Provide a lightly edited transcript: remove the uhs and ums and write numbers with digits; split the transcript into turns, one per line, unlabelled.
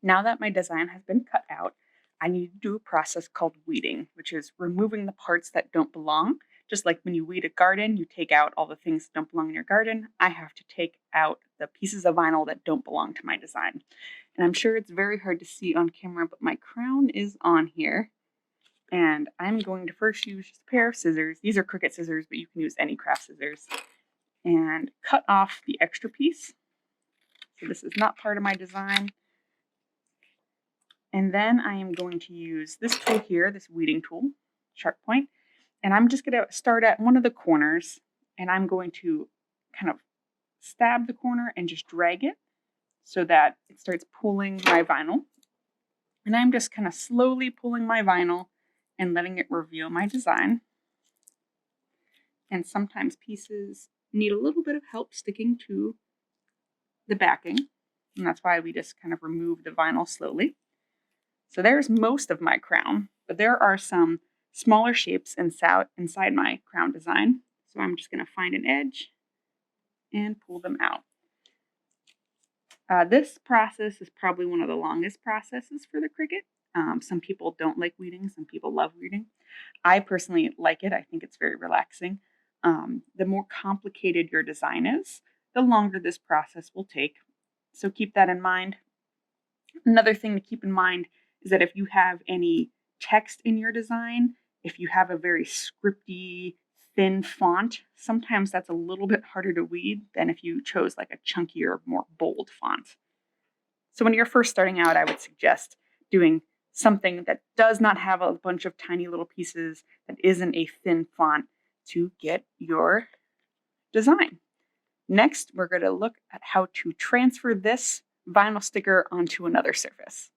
Now that my design has been cut out, I need to do a process called weeding, which is removing the parts that don't belong. Just like when you weed a garden, you take out all the things that don't belong in your garden. I have to take out the pieces of vinyl that don't belong to my design. And I'm sure it's very hard to see on camera, but my crown is on here. And I'm going to first use just a pair of scissors. These are Cricut scissors, but you can use any craft scissors. And cut off the extra piece. So this is not part of my design. And then I am going to use this tool here, this weeding tool, sharp point. And I'm just going to start at one of the corners, and I'm going to kind of stab the corner and just drag it so that it starts pulling my vinyl. And I'm just kind of slowly pulling my vinyl and letting it reveal my design. And sometimes pieces need a little bit of help sticking to the backing. And that's why we just kind of remove the vinyl slowly. So there's most of my crown, but there are some smaller shapes inside my crown design. So I'm just going to find an edge and pull them out. This process is probably one of the longest processes for the Cricut. Some people don't like weeding, some people love weeding. I personally like it. I think it's very relaxing. The more complicated your design is, the longer this process will take. So keep that in mind. Another thing to keep in mind is that if you have any text in your design, if you have a very scripty, thin font, sometimes that's a little bit harder to weed than if you chose like a chunkier, more bold font. So when you're first starting out, I would suggest doing something that does not have a bunch of tiny little pieces, that isn't a thin font, to get your design. Next, we're going to look at how to transfer this vinyl sticker onto another surface.